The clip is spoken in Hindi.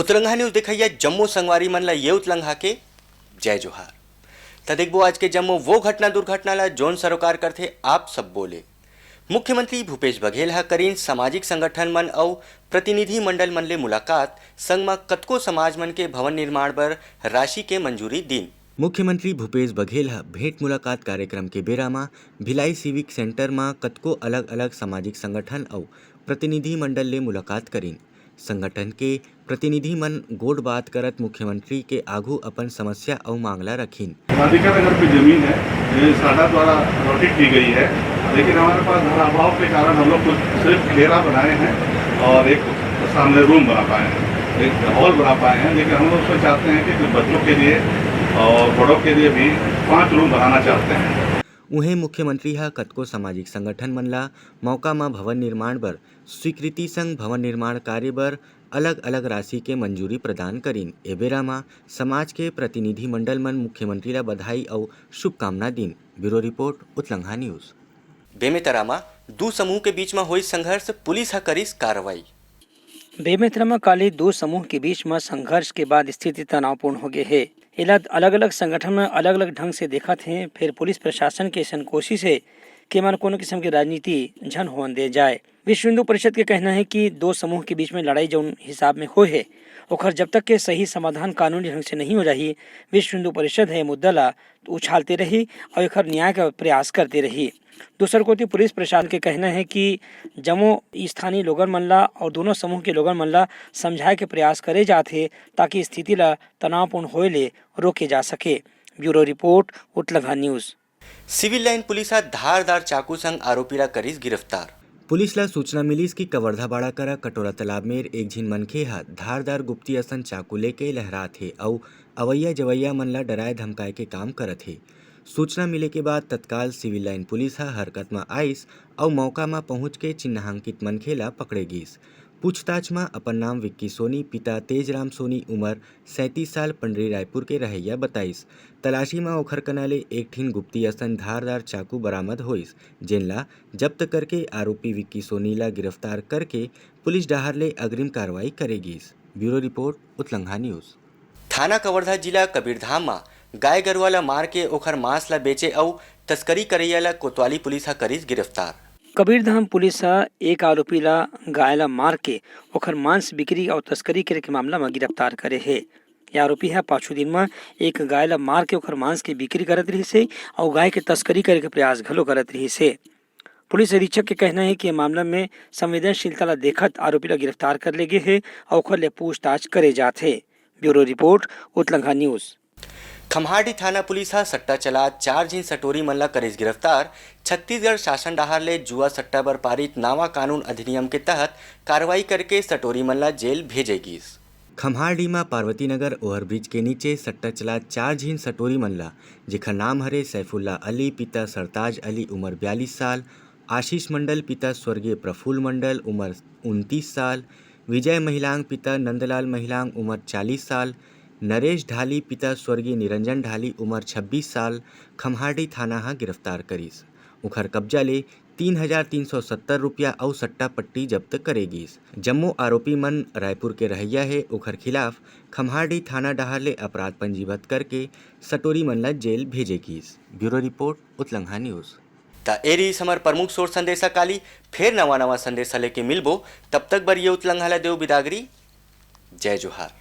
उतलंघा न्यूज दिखाइए जम्मू संगवारी मन ला ये उतलंघा के जय जोहार। त देखबो आज के जम्मू वो घटना दुर्घटना ला जोन सरोकार करथे आप सब बोले। मुख्यमंत्री भूपेश बघेल हा करीन सामाजिक संगठन मन और प्रतिनिधि मंडल मन ले मुलाकात संग म कतको समाज मन के भवन निर्माण बर राशि के मंजूरी दिन। मुख्यमंत्री भूपेश बघेल हा भेंट मुलाकात कार्यक्रम के बेरा में भिलाई सिविक सेंटर में कतको अलग अलग सामाजिक संगठन और प्रतिनिधि मंडल ले मुलाकात करीन। संगठन के प्रतिनिधि मन गोड बात करत मुख्यमंत्री के आगू अपन समस्या और मांगला रखीन। राधिका नगर की जमीन है, ये साडा द्वारा अलॉटेड की गई है, लेकिन हमारे पास धन अभाव के कारण हम लोग सिर्फ घेरा बनाए हैं और एक सामने रूम बना पाए हैं, एक हॉल बना पाए हैं। लेकिन हम लोग उसमें चाहते हैं कि बच्चों के लिए और बड़ों के लिए भी 5 रूम बनाना चाहते हैं। उन्हें मुख्यमंत्री हा कतको सामाजिक संगठन मन ला मौका में भवन निर्माण बर स्वीकृति संग भवन निर्माण कार्य बर अलग अलग राशि के मंजूरी प्रदान करीन। ए बेरा में समाज के प्रतिनिधि मंडल मन मुख्यमंत्री ला बधाई और शुभकामना दिन। Bureau report उतलंघा news. बेमेतरा में दो समूह के बीच में हुई संघर्ष, पुलिस हा करीस कार्रवाई। बेमेतरा में काली दो समूह के बीच में संघर्ष के बाद स्थिति तनावपूर्ण हो गई है। अलग अलग संगठन में अलग अलग ढंग से देखा थे, फिर पुलिस प्रशासन के सन कोशिश है कि मन कोनो किस्म की राजनीति झन होने दे जाए। विश्व हिंदू परिषद के कहना है कि दो समूह के बीच में लड़ाई जो हिसाब में हो है और जब तक के सही समाधान कानूनी ढंग से नहीं हो जाही, विश्व हिंदू परिषद है मुद्दा ला उछालते रही और एक न्याय का प्रयास करते रही। दूसर को पुलिस प्रशासन के कहना है कि जमो स्थानीय लोगन मन ला और दोनों समूह के लोगन मन ला समझाए के प्रयास करे जाते ताकि स्थिति ला तनावपूर्ण होए ले रोके जा सके। Bureau report उतलंघा news. Civil line police धारदार चाकू संग आरोपी ला करीस गिरफ्तार। पुलिस ला सूचना मिलीस कि कवर्धा बाड़ा करा कटोरा तालाब में एक झिन मनखे हा धारदार गुप्ती असन चाकू लेके लहरात हे और अवैया जवैया मन ला डराए धमकाए के काम करत हे। सूचना मिले के बाद तत्काल सिविल लाइन पुलिस हा हरकत में आइस और मौका में पहुंच के चिन्हांकित मनखे ला पकड़े गिस। पूछताछ में अपन नाम विक्की सोनी, पिता तेजराम सोनी, उम्र 37 साल, पंडरी रायपुर के रहैया बताइस। तलाशी में ओखर कनाले एक ठीन गुप्ती असन धारदार चाकू बरामद होइस, जेनला जब्त करके आरोपी विक्की सोनी ला गिरफ्तार करके पुलिस डाहर ले अग्रिम कार्रवाई करेगिस। Bureau report उतलंघा news. थाना कवर्धा जिला कबीरधाम में गाय गरुआ ला मार के ओखर मांस ला बेचे और तस्करी करैया ला कोतवाली पुलिस हा करीस गिरफ्तार। कबीरधाम पुलिस एक आरोपी ला गाय ला मार के ओखर मांस बिक्री और तस्करी करे के मामला में गिरफ्तार करे है। यह आरोपी है पाछू दिन में एक गाय ला मार के ओखर मांस की बिक्री करत रही से और गाय के तस्करी करे के प्रयास घलो करत रही से। पुलिस अधीक्षक के कहना है कि यह मामला में संवेदनशीलता ला देखत आरोपी ला गिरफ्तार कर ले गए है और ओखर ले पूछताछ करे जाते। Bureau report उतलंघा news. खम्हाड़ी थाना पुलिस हा सट्टा चला 4 झिन सटोरी मन ला करीस गिरफ्तार। छत्तीसगढ़ शासन डाहर ले जुआ सट्टा बर पारित नावा कानून अधिनियम के तहत कार्रवाई करके सटोरी मन ला जेल भेजेगिस। खम्हाड़ी में पार्वती नगर ओवरब्रिज के नीचे सट्टा चला 4 झिन सटोरी मन ला, जेखर नाम हरे सैफुल्ला अली, पिता सरताज अली, उम्र 42 साल, आशीष मंडल, पिता स्वर्गीय प्रफुल्ल मंडल, उम्र 29 साल, विजय महिलांग, पिता नंदलाल महिलांग, उम्र 40 साल, नरेश ढाली, पिता स्वर्गीय निरंजन ढाली, उम्र 26 साल, खम्हाड़ी थाना हा गिरफ्तार करीस। उखर कब्जा ले 3,370 रुपया और सट्टा पट्टी जब्त करेगिस। जम्मो आरोपी मन रायपुर के रहैया है। उखर खिलाफ खम्हाड़ी थाना डाहर ले अपराध पंजीबद्ध करके सटोरी मन ला जेल भेजेगिस। Bureau report उतलंघा news. ता एरी समर प्रमुख सोर संदेशा काली फिर नवा संदेशा लेके मिलबो। तब तक बर ये उतलंघा ला देव बिदागरी। जय जोहार।